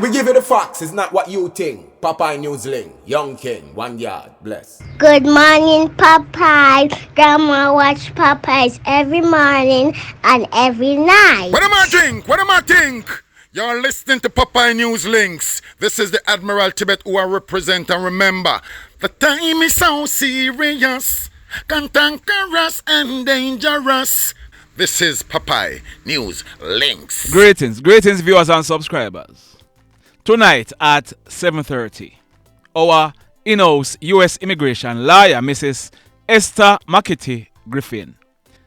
We give you the facts, it's not what you think. Popeye Newsling, Young King, 1 yard, bless. Good morning, Popeye. Grandma watch Popeyes every morning and every night. What am I think? What am I think? You're listening to Popeye News Links. This is the Admiral Tibet who I represent, and remember, the time is so serious, cantankerous and dangerous. This is Popeye News Links. Greetings viewers and subscribers. Tonight at 7:30, our in-house U.S. immigration lawyer, Mrs. Esther McKitty Griffin.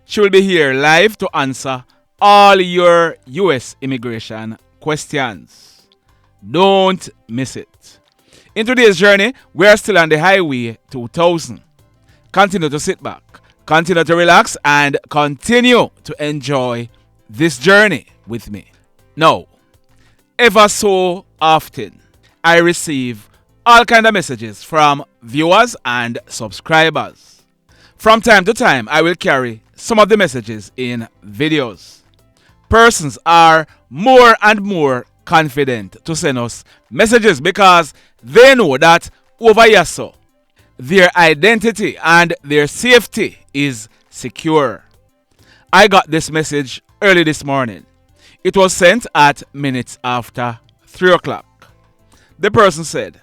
She will be here live to answer all your U.S. immigration questions. Don't miss it. In today's journey, we are still on the highway 2000. Continue to sit back, continue to relax, and continue to enjoy this journey with me. Now, ever so often, I receive all kinds of messages from viewers and subscribers. From time to time, I will carry some of the messages in videos. Persons are more and more confident to send us messages because they know that over here so, their identity and their safety is secure. I got this message early this morning. It was sent at minutes after 3 o'clock. The person said,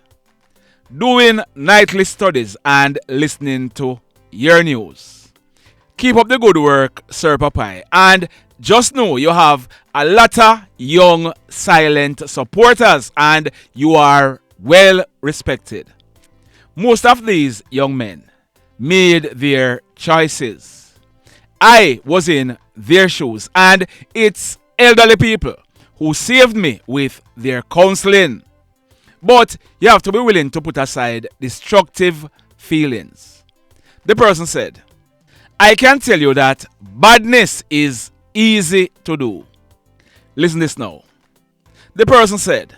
doing nightly studies and listening to your news. Keep up the good work, Sir Popeye, and just know you have a lot of young silent supporters and you are well respected. Most of these young men made their choices. I was in their shoes, and it's elderly people who saved me with their counseling. But you have to be willing to put aside destructive feelings. The person said, I can tell you that badness is easy to do. Listen this now. The person said,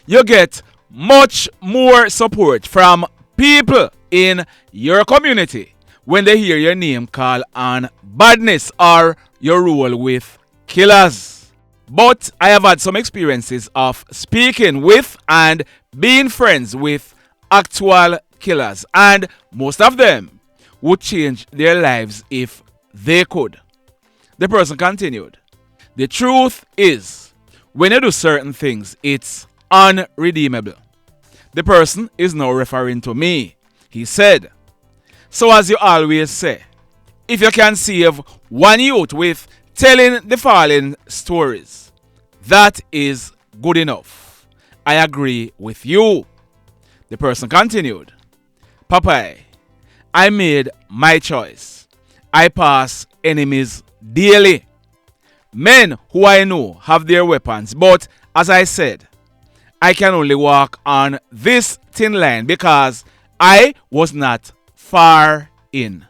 you get much more support from people in your community when they hear your name called on badness or your role with killers. But I have had some experiences of speaking with and being friends with actual killers, and most of them would change their lives if they could. The person continued, the truth is, when you do certain things, it's unredeemable. The person is now referring to me. He said, so as you always say, if you can save one youth with telling the following stories, that is good enough. I agree with you. The person continued, Popeye, I made my choice. I pass enemies daily. Men who I know have their weapons, but as I said, I can only walk on this thin line because I was not far in.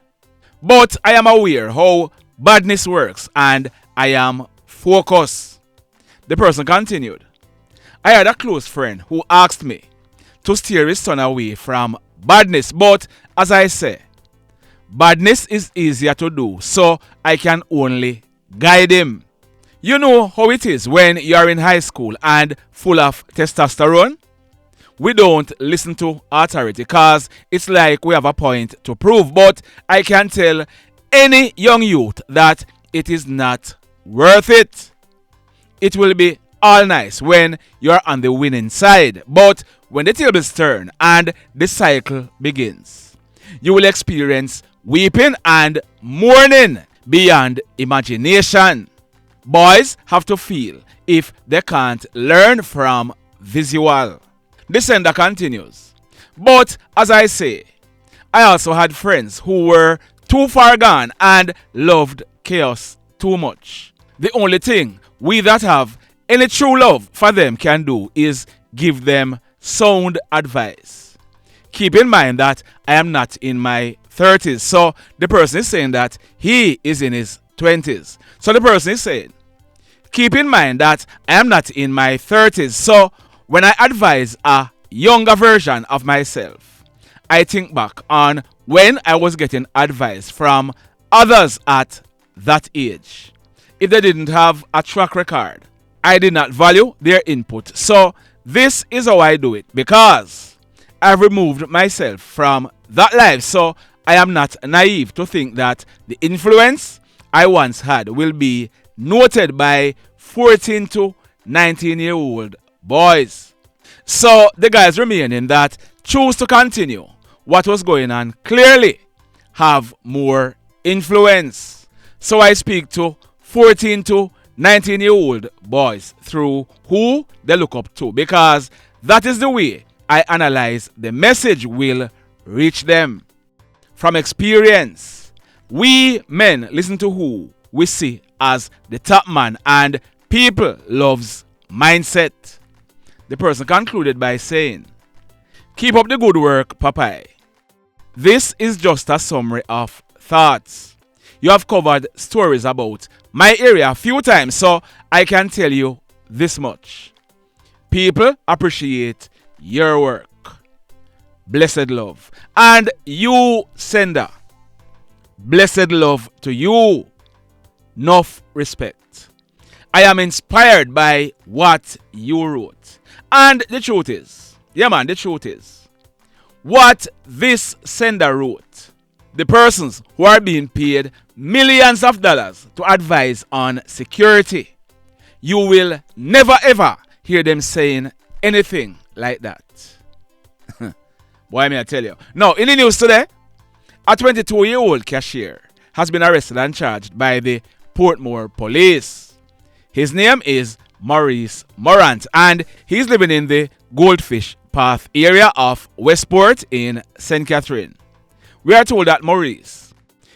But I am aware how badness works and I am focused. The person continued, I had a close friend who asked me to steer his son away from badness, but as I say, badness is easier to do, so I can only guide him. You know how it is when you are in high school and full of testosterone? We don't listen to authority because it's like we have a point to prove, but I can tell any young youth that it is not worth it. It will be all nice when you're on the winning side, but when the tables turn and the cycle begins, you will experience weeping and mourning beyond imagination. Boys have to feel if they can't learn from visual. The sender continues, but as I say, I also had friends who were too far gone and loved chaos too much. The only thing we that have any true love for them can do is give them sound advice. Keep in mind that I am not in my 30s, so the person is saying that he is in his 20s. So the person is saying, keep in mind that I am not in my 30s, so when I advise a younger version of myself, I think back on when I was getting advice from others at that age. If they didn't have a track record, I did not value their input, so This is how I do it because I've removed myself from that life, so I am not naive to think that the influence I once had will be noted by 14 to 19-year-old boys. So the guys remaining that choose to continue what was going on clearly have more influence. So I speak to 14 to 19-year-old boys through who they look up to, because that is the way I analyze the message will reach them. From experience, we men listen to who we see as the top man, and people loves mindset. The person concluded by saying, "Keep up the good work, Popeye. This is just a summary of thoughts. You have covered stories about my area a few times, so I can tell you this much. People appreciate your work. Blessed love. And you, sender, blessed love to you. Enough respect. I am inspired by what you wrote. And the truth is, the truth is, what this sender wrote, the persons who are being paid millions of dollars to advise on security, you will never ever hear them saying anything like that." Boy, may I tell you. Now, in the news today, a 22-year-old cashier has been arrested and charged by the Portmore police. His name is Maurice Morant, and he's living in the Goldfish Path area of Westport in St. Catherine. We are told that Maurice,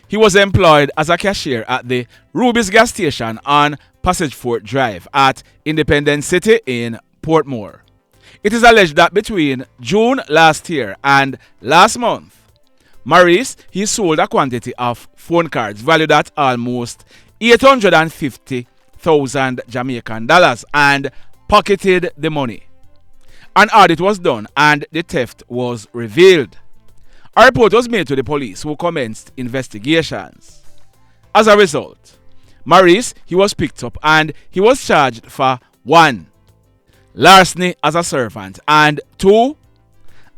he was employed as a cashier at the Ruby's gas station on Passage Fort Drive at Independence City in Portmore. It is alleged that between June last year and last month, Maurice, he sold a quantity of phone cards valued at almost 850,000 Jamaican dollars and pocketed the money. An audit was done and the theft was revealed. A report was made to the police, who commenced investigations. As a result, Maurice, he was picked up and he was charged for 1. Larceny as a servant, and 2.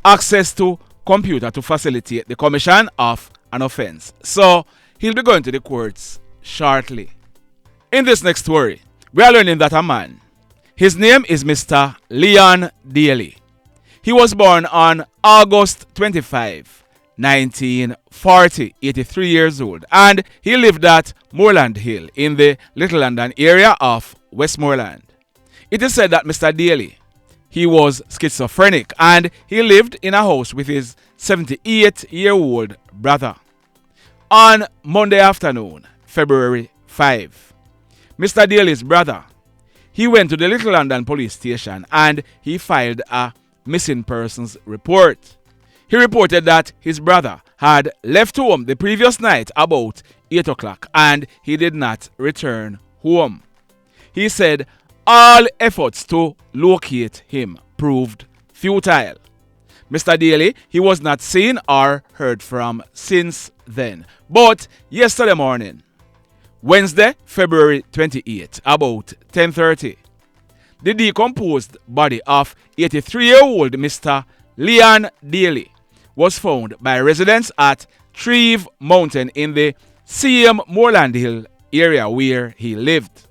Access to computer to facilitate the commission of an offense. So he'll be going to the courts shortly. In this next story, we are learning that a man, his name is Mr. Leon Daley. He was born on August 25, 1940, 83 years old, and he lived at Moreland Hill in the Little London area of Westmoreland. It is said that Mr. Daley, he was schizophrenic and he lived in a house with his 78-year-old brother. On Monday afternoon, February 5, Mr. Daley's brother, he went to the Little London police station and he filed a missing persons report. He reported that his brother had left home the previous night about 8 o'clock and he did not return home. He said all efforts to locate him proved futile. Mr. Daley, he was not seen or heard from since then. But yesterday morning, Wednesday, February 28, about 10:30, the decomposed body of 83-year-old Mr. Leon Daley was found by residents at Treve Mountain in the same Moreland Hill area where he lived.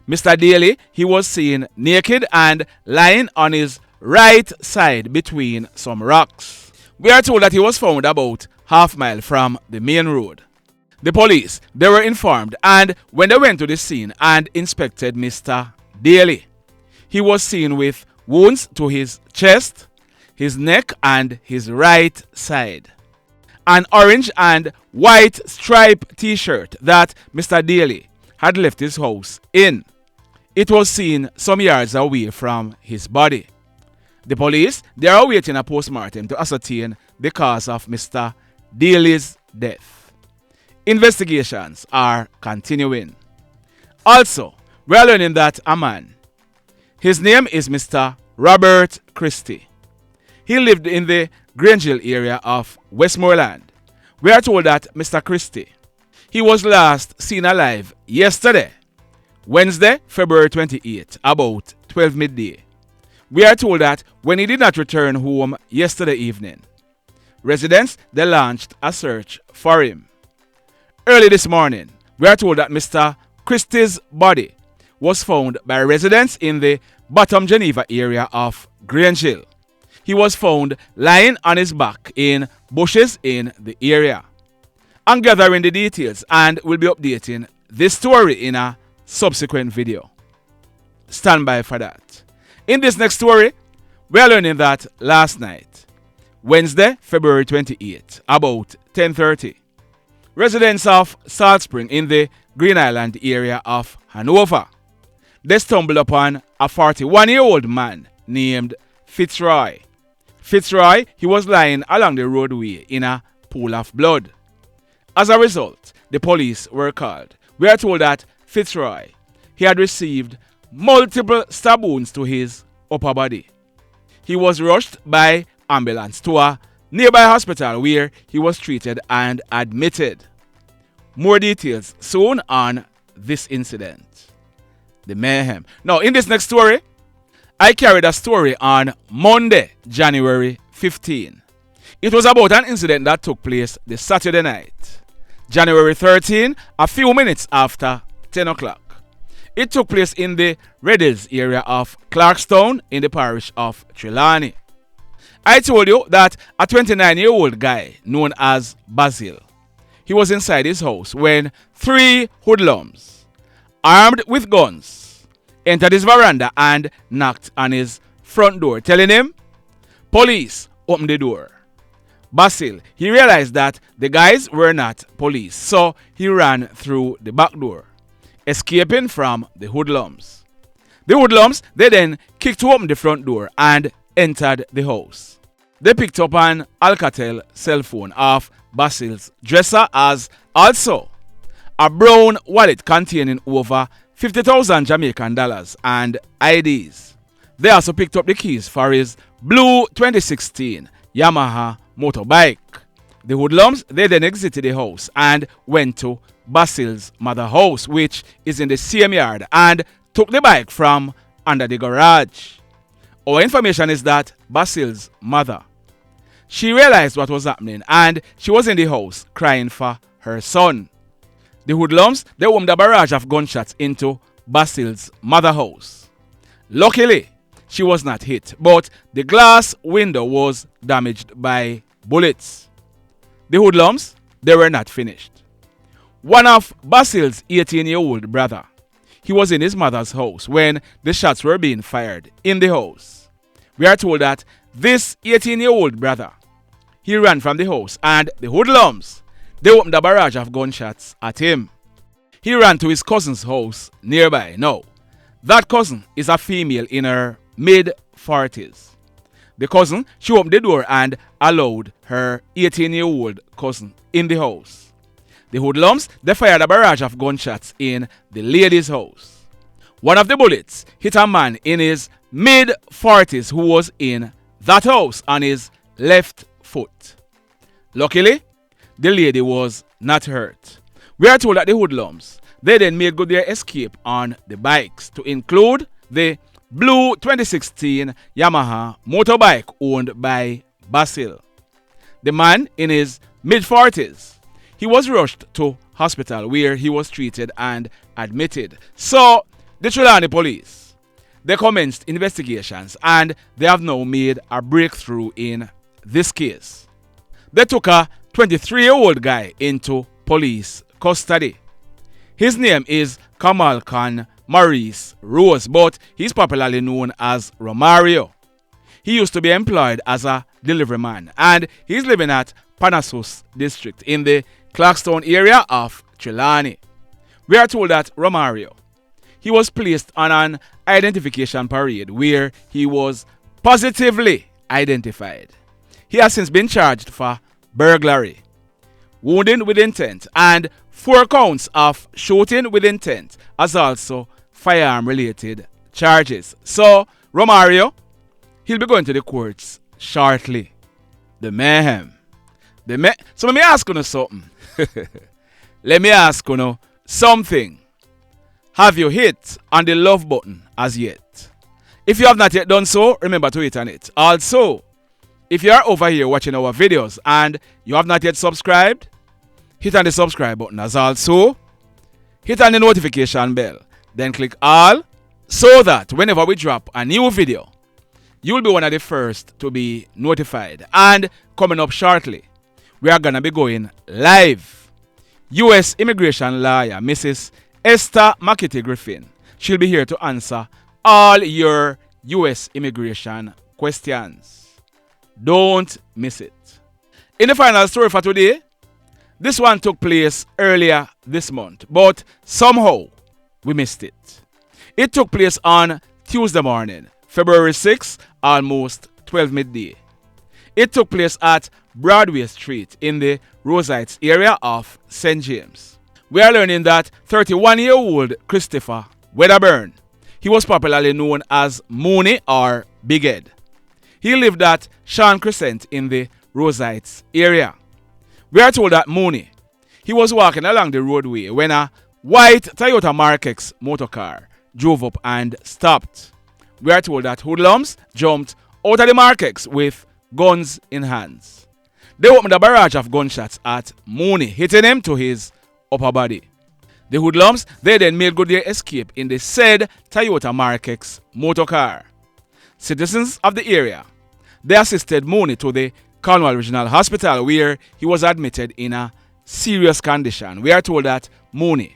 Mr. Daley, he was seen naked and lying on his right side between some rocks. We are told that he was found about half-mile from the main road. The police, they were informed, and when they went to the scene and inspected Mr. Daley, he was seen with wounds to his chest, his neck, and his right side. An orange and white striped t-shirt that Mr. Daley had left his house in, it was seen some yards away from his body. The police, they are awaiting a postmortem to ascertain the cause of Mr. Daley's death. Investigations are continuing. Also, we are learning that a man, his name is Mr. Robert Christie. He lived in the Grangeville area of Westmoreland. We are told that Mr. Christie, he was last seen alive yesterday, Wednesday, February 28, about 12 midday, We are told that when he did not return home yesterday evening, residents they launched a search for him. Early this morning, we are told that Mr. Christie's body was found by residents in the Bottom Geneva area of Grange Hill. He was found lying on his back in bushes in the area. I'm gathering the details and will be updating this story in a subsequent video. Stand by for that. In this next story, we are learning that last night, Wednesday, February 28th, about 10:30, residents of Salt Spring in the Green Island area of Hanover, they stumbled upon a 41-year-old man named Fitzroy. Fitzroy, he was lying along the roadway in a pool of blood. As a result, the police were called. We are told that Fitzroy, he had received multiple stab wounds to his upper body. He was rushed by ambulance to a nearby hospital where he was treated and admitted. More details soon on this incident. The Mayhem. Now, in this next story, I carried a story on Monday, January 15. It was about an incident that took place the Saturday night, January 13, a few minutes after 10 o'clock. It took place in the Red Hills area of Clarkstown in the parish of Trelawny. I told you that a 29-year-old guy known as Basil, he was inside his house when 3 hoodlums, armed with guns, entered his veranda and knocked on his front door, telling him, "Police, open the door." Basil, he realized that the guys were not police, so he ran through the back door, escaping from the hoodlums. The hoodlums, they then kicked open the front door and entered the house. They picked up an Alcatel cell phone off Basil's dresser, as also a brown wallet containing over 50,000 Jamaican dollars and IDs. They also picked up the keys for his blue 2016 Yamaha motorbike. The hoodlums, they then exited the house and went to Basil's mother's house, which is in the same yard, and took the bike from under the garage. Our information is that Basil's mother, she realized what was happening and she was in the house crying for her son. The hoodlums, they womed a barrage of gunshots into Basil's mother's house. Luckily, she was not hit, but the glass window was damaged by bullets. The hoodlums, they were not finished. One of Basil's 18-year-old brother, he was in his mother's house when the shots were being fired in the house. We are told that this 18-year-old brother, he ran from the house and the hoodlums, they opened a barrage of gunshots at him. He ran to his cousin's house nearby. Now, that cousin is a female in her mid-40s. The cousin, she opened the door and allowed her 18-year-old cousin in the house. The hoodlums, they fired a barrage of gunshots in the lady's house. One of the bullets hit a man in his mid-40s who was in that house on his left foot. Luckily, the lady was not hurt. We are told that the hoodlums, they then made good their escape on the bikes, to include the blue 2016 Yamaha motorbike owned by Basil. The man in his mid-40s, he was rushed to hospital where he was treated and admitted. So, the Trelawny police, they commenced investigations and they have now made a breakthrough in this case. They took a 23-year-old guy into police custody. His name is Comolcon Maurice Rose, but he's popularly known as Romario. He used to be employed as a delivery man and he's living at Panassus district in the Clarkstown area of Trelawny. We are told that Romario, he was placed on an identification parade where he was positively identified. He has since been charged for burglary, wounding with intent, and 4 counts of shooting with intent, as also firearm-related charges. So, Romario, he'll be going to the courts shortly. The Mayhem. So let me ask you something. Let me ask you something. Have you hit on the love button as yet? If you have not yet done so, remember to hit on it. Also, if you are over here watching our videos and you have not yet subscribed, hit on the subscribe button as also. Hit on the notification bell. Then click all so that whenever we drop a new video, you'll be one of the first to be notified. And coming up shortly, we are going to be going live. U.S. immigration lawyer, Mrs. Esther McKitty Griffin. She'll be here to answer all your U.S. immigration questions. Don't miss it. In the final story for today, this one took place earlier this month, but somehow we missed it. It took place on Tuesday morning, February 6th, almost 12 midday. It took place at Broadway Street in the Roseites area of St. James. We are learning that 31-year-old Christopher Wedderburn, he was popularly known as Moony or Big Ed. He lived at Sean Crescent in the Roseites area. We are told that Moony, he was walking along the roadway when a white Toyota Mark X motor car drove up and stopped. We are told that hoodlums jumped out of the Mark X with guns in hands. They opened a barrage of gunshots at Moony, hitting him to his upper body. The hoodlums, they then made good their escape in the said Toyota Mark X motor car. Citizens of the area, they assisted Moony to the Cornwall Regional Hospital where he was admitted in a serious condition. We are told that Moony,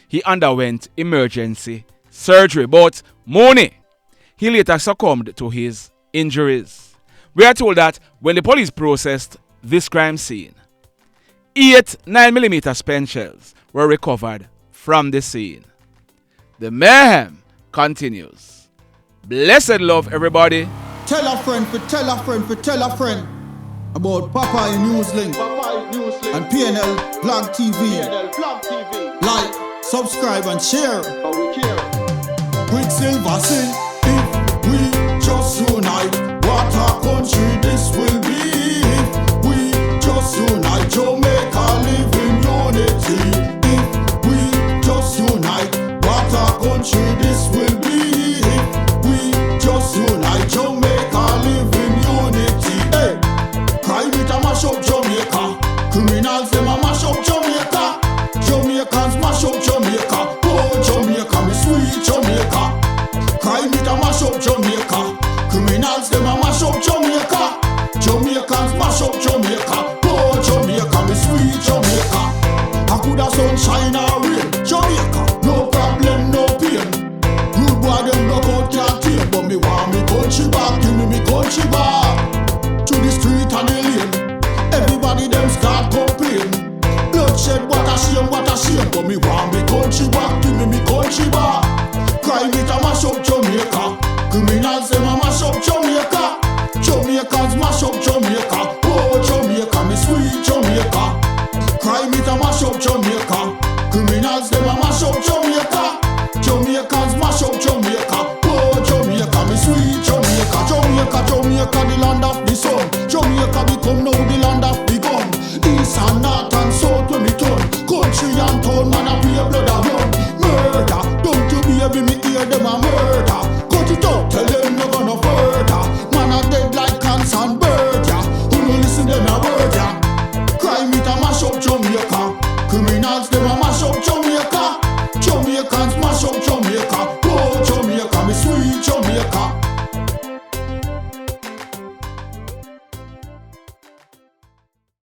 he underwent emergency surgery, but Moony, he later succumbed to his injuries. We are told that when the police processed this crime scene, 8 9mm spent shells were recovered from the scene. The mayhem continues. Blessed love, everybody. Tell a friend for tell a friend for tell a friend about Popeye Newslink and PNL Blog TV. Like, subscribe and share. Quicksilver sing, if we just unite, what a country this will be. If we just unite, Jamaica live in unity. If we just unite, what a country this will be. If we just unite, Jamaica live in unity. Hey, crime it a mash up Jamaica. Criminals them a mash up Jamaica. Jamaicans mash up Jamaica. Oh Jamaica, me sweet Jamaica. Crime it a mash up Jamaica. Criminals them a mash up Jamaica. Jamaicans mash up Jamaica. Oh Jamaica, me sweet Jamaica. I coulda sunshine or rain. Jamaica, no problem, no pain. Rude boy them no out can't tame, but me want me country back. Give me country back. To the street and the lane, everybody them start complain. Bloodshed, what a shame, but me want me country back. Give me country back. Crime it a mash up Jamaica. Criminals them a mash up Jamaica. Jamaicans mash up Jamaica. Oh Jamaica, me sweet Jamaica. Crime it a mash up Jamaica. Criminals them a mash up Jamaica. Jamaicans mash up Jamaica. Oh Jamaica, me sweet Jamaica. Jamaica, Jamaica, the land of the sun. Jamaica become now the land of the gun. East and north and south when me turn. Country and town, man a pay blood a run. Murder, don't you baby me hear them a murder. Cut it out, tell them no gonna further. Man a dead like cancer and bird, yeah. Who no listen them a word, yeah. Crime it a mash up Jamaica. Criminals them a mash up Jamaica.